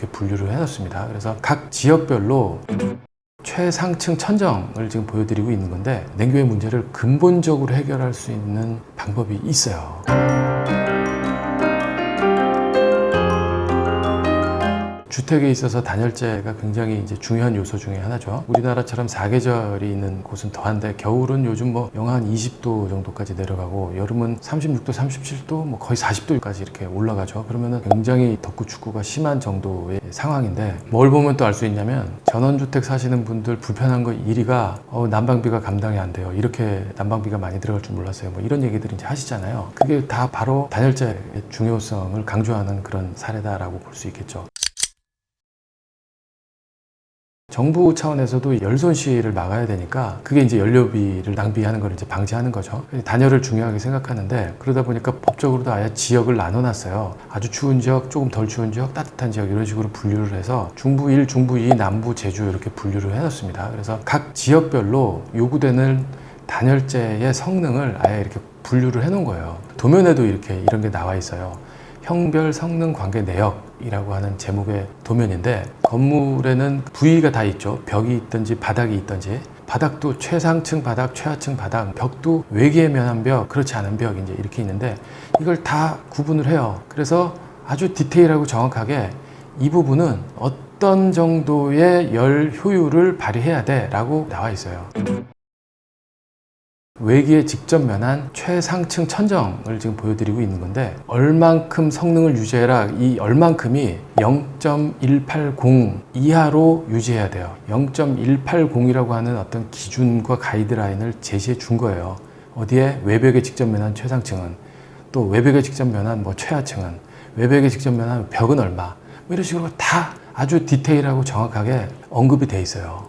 이렇게 분류를 해놨습니다. 그래서 각 지역별로 최상층 천정을 지금 보여드리고 있는 건데, 냉교의 문제를 근본적으로 해결할 수 있는 방법이 있어요. 주택에 있어서 단열재가 굉장히 이제 중요한 요소 중에 하나죠. 우리나라처럼 사계절이 있는 곳은 더한데, 겨울은 요즘 뭐 영하 한 20도 정도까지 내려가고, 여름은 36도, 37도, 뭐 거의 40도까지 이렇게 올라가죠. 그러면은 굉장히 덥고 춥고가 심한 정도의 상황인데, 뭘 보면 또 알 수 있냐면, 전원주택 사시는 분들 불편한 거 1위가 난방비가 감당이 안 돼요. 이렇게 난방비가 많이 들어갈 줄 몰랐어요. 뭐 이런 얘기들 이제 하시잖아요. 그게 다 바로 단열재의 중요성을 강조하는 그런 사례다라고 볼 수 있겠죠. 정부 차원에서도 열손 시위를 막아야 되니까, 그게 이제 연료비를 낭비하는 걸 이제 방지하는 거죠. 단열을 중요하게 생각하는데, 그러다 보니까 법적으로도 아예 지역을 나눠놨어요. 아주 추운 지역, 조금 덜 추운 지역, 따뜻한 지역, 이런 식으로 분류를 해서 중부 1, 중부 2, 남부, 제주 이렇게 분류를 해놨습니다. 그래서 각 지역별로 요구되는 단열재의 성능을 아예 이렇게 분류를 해놓은 거예요. 도면에도 이렇게 이런 게 나와 있어요. 형별 성능 관계 내역이라고 하는 제목의 도면인데, 건물에는 부위가 다 있죠. 벽이 있든지 바닥이 있든지, 바닥도 최상층 바닥, 최하층 바닥, 벽도 외기에 면한 벽, 그렇지 않은 벽, 이제 이렇게 있는데, 이걸 다 구분을 해요. 그래서 아주 디테일하고 정확하게 이 부분은 어떤 정도의 열 효율을 발휘해야 돼 라고 나와 있어요. 외기에 직접 면한 최상층 천정을 지금 보여드리고 있는 건데, 얼만큼 성능을 유지해라, 이 얼만큼이 0.180 이하로 유지해야 돼요. 0.180이라고 하는 어떤 기준과 가이드라인을 제시해 준 거예요. 어디에? 외벽에 직접 면한 최상층은, 또 외벽에 직접 면한 뭐 최하층은, 외벽에 직접 면한 벽은 얼마, 뭐 이런 식으로 다 아주 디테일하고 정확하게 언급이 돼 있어요.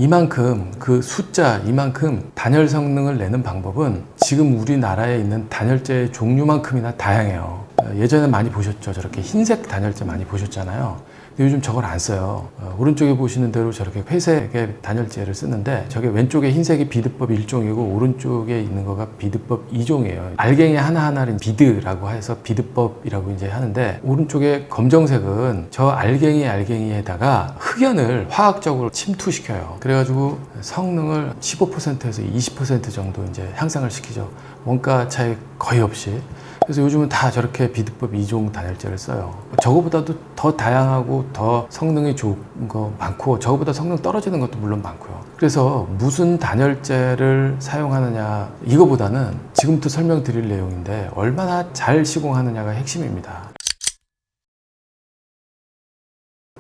이만큼, 그 숫자 이만큼 단열 성능을 내는 방법은 지금 우리나라에 있는 단열재의 종류만큼이나 다양해요. 예전에 많이 보셨죠? 저렇게 흰색 단열재 많이 보셨잖아요. 근데 요즘 저걸 안 써요. 오른쪽에 보시는 대로 저렇게 회색의 단열재를 쓰는데, 저게 왼쪽에 흰색이 비드법 1종이고 오른쪽에 있는 거가 비드법 2종이에요. 알갱이 하나하나를 비드라고 해서 비드법이라고 이제 하는데, 오른쪽에 검정색은 저 알갱이에다가 흑연을 화학적으로 침투시켜요. 그래가지고 성능을 15%에서 20% 정도 이제 향상을 시키죠. 원가 차이 거의 없이. 그래서 요즘은 다 저렇게 비드법 2종 단열재를 써요. 저거보다도 더 다양하고 더 성능이 좋은 거 많고, 저거보다 성능 떨어지는 것도 물론 많고요. 그래서 무슨 단열재를 사용하느냐, 이거보다는 지금부터 설명드릴 내용인데, 얼마나 잘 시공하느냐가 핵심입니다.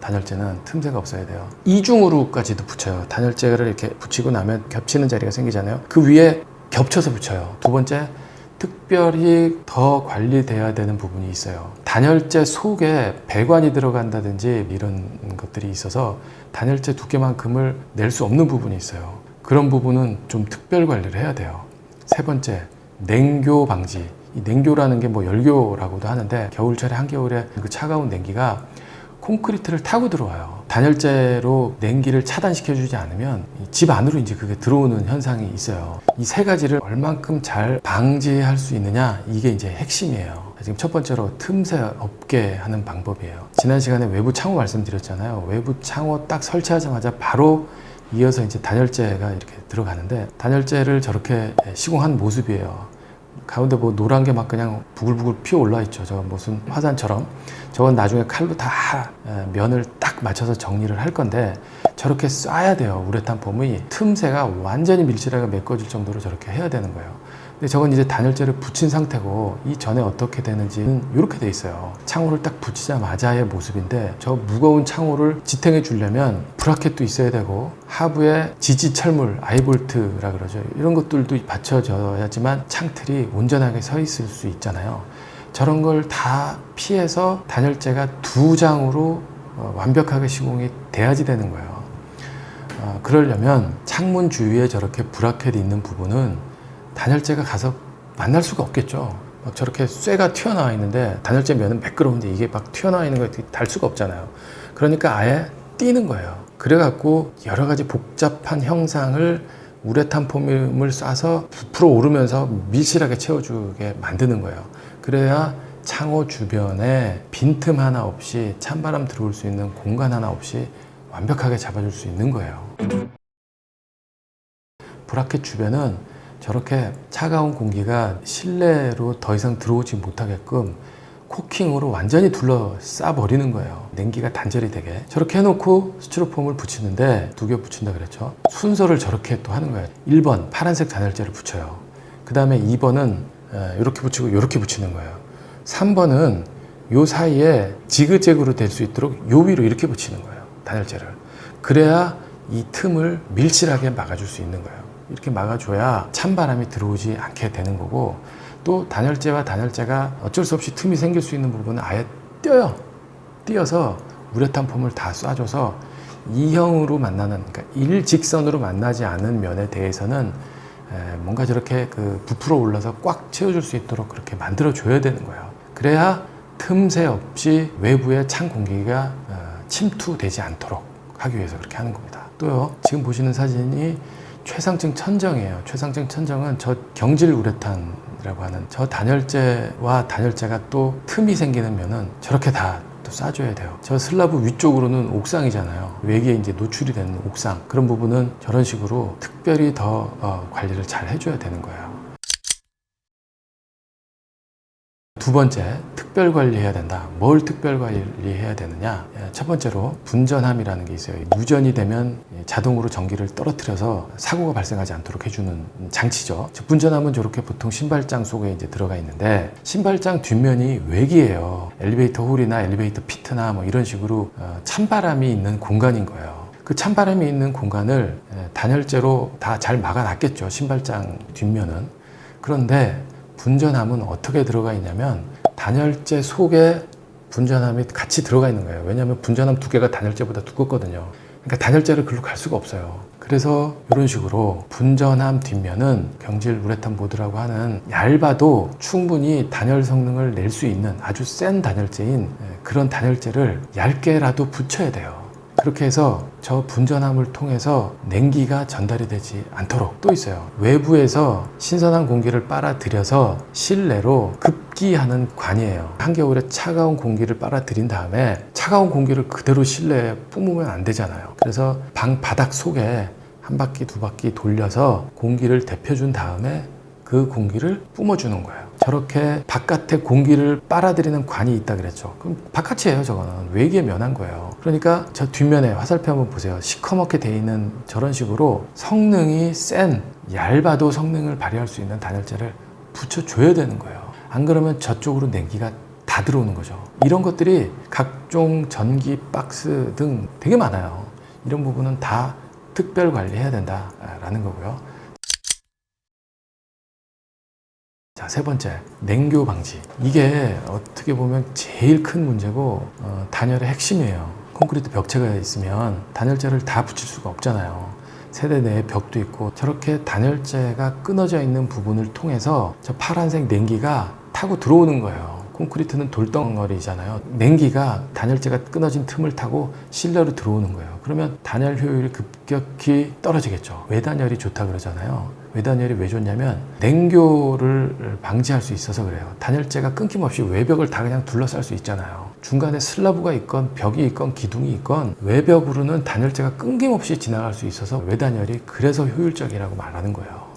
단열재는 틈새가 없어야 돼요. 이중으로까지도 붙여요. 단열재를 이렇게 붙이고 나면 겹치는 자리가 생기잖아요. 그 위에 겹쳐서 붙여요. 두 번째, 특별히 더 관리돼야 되는 부분이 있어요. 단열재 속에 배관이 들어간다든지 이런 것들이 있어서 단열재 두께만큼을 낼 수 없는 부분이 있어요. 그런 부분은 좀 특별 관리를 해야 돼요. 세 번째, 냉교 방지. 이 냉교라는 게 뭐 열교라고도 하는데, 겨울철에 한겨울에 그 차가운 냉기가 콘크리트를 타고 들어와요. 단열재로 냉기를 차단시켜주지 않으면 집 안으로 이제 그게 들어오는 현상이 있어요. 이 세 가지를 얼만큼 잘 방지할 수 있느냐, 이게 이제 핵심이에요. 지금 첫 번째로 틈새 없게 하는 방법이에요. 지난 시간에 외부 창호 말씀드렸잖아요. 외부 창호 딱 설치하자마자 바로 이어서 이제 단열재가 이렇게 들어가는데, 단열재를 저렇게 시공한 모습이에요. 가운데 뭐 노란 게 막 그냥 부글부글 피어 올라 있죠. 저건 무슨 화산처럼. 저건 나중에 칼로 다 면을 딱 맞춰서 정리를 할 건데, 저렇게 쏴야 돼요. 우레탄 폼이 틈새가 완전히 밀실하게 메꿔질 정도로 저렇게 해야 되는 거예요. 근데 저건 이제 단열재를 붙인 상태고, 이 전에 어떻게 되는지는 이렇게 돼 있어요. 창호를 딱 붙이자마자의 모습인데, 저 무거운 창호를 지탱해 주려면 브라켓도 있어야 되고, 하부에 지지 철물, 아이볼트라 그러죠. 이런 것들도 받쳐져야지만 창틀이 온전하게 서 있을 수 있잖아요. 저런 걸 다 피해서 단열재가 두 장으로 완벽하게 시공이 돼야지 되는 거예요. 그러려면 창문 주위에 저렇게 브라켓이 있는 부분은 단열재가 가서 만날 수가 없겠죠. 막 저렇게 쇠가 튀어나와 있는데, 단열재 면은 매끄러운데 이게 막 튀어나와 있는 거 달 수가 없잖아요. 그러니까 아예 띄는 거예요. 그래갖고 여러 가지 복잡한 형상을 우레탄 폼을 쏴서 부풀어 오르면서 밀실하게 채워주게 만드는 거예요. 그래야 창호 주변에 빈틈 하나 없이 찬바람 들어올 수 있는 공간 하나 없이 완벽하게 잡아줄 수 있는 거예요. 브라켓 주변은 저렇게 차가운 공기가 실내로 더 이상 들어오지 못하게끔 코킹으로 완전히 둘러싸 버리는 거예요. 냉기가 단절이 되게. 저렇게 해놓고 스티로폼을 붙이는데 2겹 붙인다 그랬죠. 순서를 저렇게 또 하는 거예요. 1번 파란색 단열재를 붙여요. 그 다음에 2번은 이렇게 붙이고 이렇게 붙이는 거예요. 3번은 요 사이에 지그재그로 될 수 있도록 요 위로 이렇게 붙이는 거예요. 단열재를. 그래야 이 틈을 밀실하게 막아줄 수 있는 거예요. 이렇게 막아줘야 찬바람이 들어오지 않게 되는 거고, 또 단열재와 단열재가 어쩔 수 없이 틈이 생길 수 있는 부분은 아예 띄어서 우레탄 폼을 다 쏴줘서 E형으로 만나는, 그러니까 일직선으로 만나지 않은 면에 대해서는 뭔가 저렇게 부풀어 올라서 꽉 채워줄 수 있도록 그렇게 만들어줘야 되는 거예요. 그래야 틈새 없이 외부의 찬 공기가 침투되지 않도록 하기 위해서 그렇게 하는 겁니다. 또요, 지금 보시는 사진이 최상층 천정이에요. 최상층 천정은 저 경질 우레탄이라고 하는 저 단열재와 단열재가 또 틈이 생기는 면은 저렇게 다 또 쏴줘야 돼요. 저 슬라브 위쪽으로는 옥상이잖아요. 외기에 이제 노출이 되는 옥상, 그런 부분은 저런 식으로 특별히 더 관리를 잘 해줘야 되는 거예요. 두 번째, 특별 관리해야 된다. 뭘 특별 관리해야 되느냐? 첫 번째로 분전함이라는 게 있어요. 누전이 되면 자동으로 전기를 떨어뜨려서 사고가 발생하지 않도록 해주는 장치죠. 분전함은 저렇게 보통 신발장 속에 이제 들어가 있는데, 신발장 뒷면이 외기예요. 엘리베이터 홀이나 엘리베이터 피트나 뭐 이런 식으로 찬바람이 있는 공간인 거예요. 그 찬바람이 있는 공간을 단열재로 다 잘 막아놨겠죠. 신발장 뒷면은. 그런데 분전함은 어떻게 들어가 있냐면 단열재 속에 분전함이 같이 들어가 있는 거예요. 왜냐하면 분전함 두께가 단열재보다 두껍거든요. 그러니까 단열재를 글로 갈 수가 없어요. 그래서 이런 식으로 분전함 뒷면은 경질 우레탄 보드라고 하는 얇아도 충분히 단열 성능을 낼 수 있는 아주 센 단열재인 그런 단열재를 얇게라도 붙여야 돼요. 그렇게 해서 저 분전함을 통해서 냉기가 전달이 되지 않도록. 또 있어요. 외부에서 신선한 공기를 빨아들여서 실내로 급기하는 관이에요. 한겨울에 차가운 공기를 빨아들인 다음에 차가운 공기를 그대로 실내에 뿜으면 안 되잖아요. 그래서 방 바닥 속에 한 바퀴 두 바퀴 돌려서 공기를 데펴준 다음에 그 공기를 뿜어주는 거예요. 저렇게 바깥에 공기를 빨아들이는 관이 있다 그랬죠. 그럼 바깥이에요. 저거는 외기에 면한 거예요. 그러니까 저 뒷면에 화살표 한번 보세요. 시커멓게 돼 있는 저런 식으로 성능이 센, 얇아도 성능을 발휘할 수 있는 단열재를 붙여줘야 되는 거예요. 안 그러면 저쪽으로 냉기가 다 들어오는 거죠. 이런 것들이 각종 전기 박스 등 되게 많아요. 이런 부분은 다 특별 관리해야 된다라는 거고요. 자, 세 번째, 냉교 방지. 이게 어떻게 보면 제일 큰 문제고 단열의 핵심이에요. 콘크리트 벽체가 있으면 단열재를 다 붙일 수가 없잖아요. 세대 내에 벽도 있고, 저렇게 단열재가 끊어져 있는 부분을 통해서 저 파란색 냉기가 타고 들어오는 거예요. 콘크리트는 돌덩어리잖아요. 냉기가 단열재가 끊어진 틈을 타고 실내로 들어오는 거예요. 그러면 단열 효율이 급격히 떨어지겠죠. 외단열이 좋다 그러잖아요. 외단열이 왜 좋냐면 냉교를 방지할 수 있어서 그래요. 단열재가 끊김없이 외벽을 다 그냥 둘러쌀 수 있잖아요. 중간에 슬라브가 있건 벽이 있건 기둥이 있건 외벽으로는 단열재가 끊김없이 지나갈 수 있어서 외단열이 그래서 효율적이라고 말하는 거예요.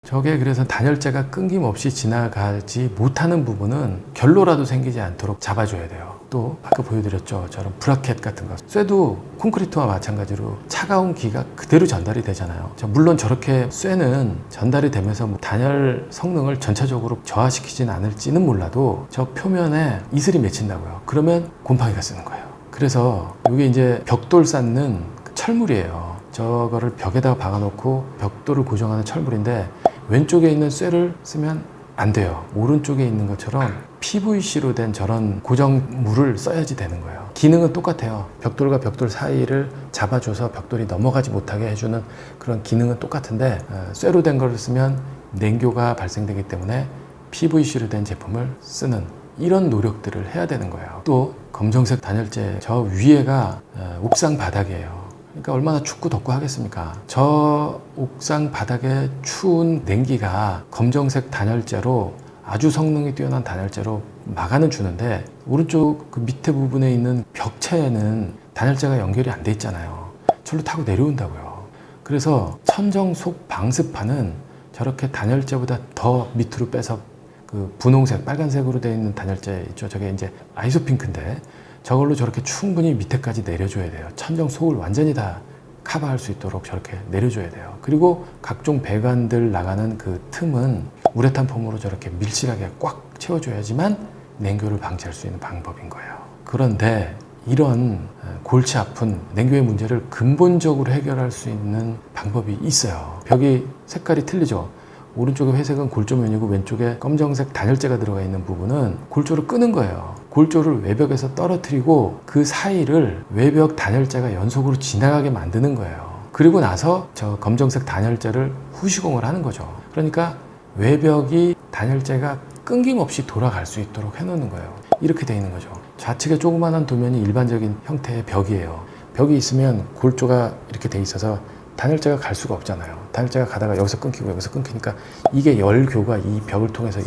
저게 그래서 단열재가 끊김없이 지나가지 못하는 부분은 결로라도 생기지 않도록 잡아줘야 돼요. 또 아까 보여드렸죠. 저런 브라켓 같은 거 쇠도 콘크리트와 마찬가지로 차가운 기가 그대로 전달이 되잖아요. 물론 저렇게 쇠는 전달이 되면서 단열 성능을 전체적으로 저하시키진 않을지는 몰라도 저 표면에 이슬이 맺힌다고요. 그러면 곰팡이가 쓰는 거예요. 그래서 이게 이제 벽돌 쌓는 철물이에요. 저거를 벽에다가 박아놓고 벽돌을 고정하는 철물인데, 왼쪽에 있는 쇠를 쓰면 안 돼요. 오른쪽에 있는 것처럼 PVC로 된 저런 고정물을 써야지 되는 거예요. 기능은 똑같아요. 벽돌과 벽돌 사이를 잡아줘서 벽돌이 넘어가지 못하게 해주는 그런 기능은 똑같은데, 쇠로 된 걸 쓰면 냉교가 발생되기 때문에 PVC로 된 제품을 쓰는 이런 노력들을 해야 되는 거예요. 또 검정색 단열재 저 위에가 옥상 바닥이에요. 그러니까 얼마나 춥고 덥고 하겠습니까? 저 옥상 바닥에 추운 냉기가 검정색 단열재로 아주 성능이 뛰어난 단열재로 마감은 주는데 오른쪽 그 밑에 부분에 있는 벽체에는 단열재가 연결이 안 돼 있잖아요. 절로 타고 내려온다고요. 그래서 천정 속 방습판은 저렇게 단열재보다 더 밑으로 빼서 그 분홍색, 빨간색으로 되어 있는 단열재 있죠. 저게 이제 아이소핑크인데 저걸로 저렇게 충분히 밑에까지 내려줘야 돼요. 천정 속을 완전히 다 커버할 수 있도록 저렇게 내려줘야 돼요. 그리고 각종 배관들 나가는 그 틈은 우레탄 폼으로 저렇게 밀실하게 꽉 채워줘야지만 냉교를 방지할 수 있는 방법인 거예요. 그런데 이런 골치 아픈 냉교의 문제를 근본적으로 해결할 수 있는 방법이 있어요. 벽이 색깔이 틀리죠. 오른쪽에 회색은 골조면이고 왼쪽에 검정색 단열재가 들어가 있는 부분은 골조를 끄는 거예요. 골조를 외벽에서 떨어뜨리고 그 사이를 외벽 단열재가 연속으로 지나가게 만드는 거예요. 그리고 나서 저 검정색 단열재를 후시공을 하는 거죠. 그러니까 외벽이 단열재가 끊김없이 돌아갈 수 있도록 해놓는 거예요. 이렇게 돼 있는 거죠. 좌측에 조그마한 도면이 일반적인 형태의 벽이에요. 벽이 있으면 골조가 이렇게 돼 있어서 단열재가 갈 수가 없잖아요. 단열재가 가다가 여기서 끊기고 여기서 끊기니까 이게 열교가 이 벽을 통해서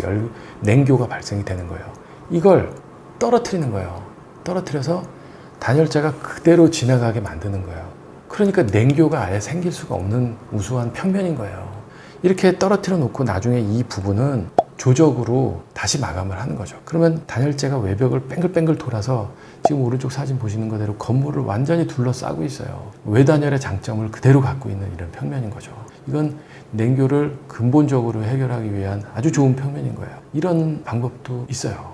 냉교가 발생이 되는 거예요. 이걸 떨어뜨리는 거예요. 떨어뜨려서 단열재가 그대로 지나가게 만드는 거예요. 그러니까 냉교가 아예 생길 수가 없는 우수한 평면인 거예요. 이렇게 떨어뜨려 놓고 나중에 이 부분은 조적으로 다시 마감을 하는 거죠. 그러면 단열재가 외벽을 뺑글뺑글 돌아서 지금 오른쪽 사진 보시는 그대로 건물을 완전히 둘러싸고 있어요. 외단열의 장점을 그대로 갖고 있는 이런 평면인 거죠. 이건 냉교를 근본적으로 해결하기 위한 아주 좋은 평면인 거예요. 이런 방법도 있어요.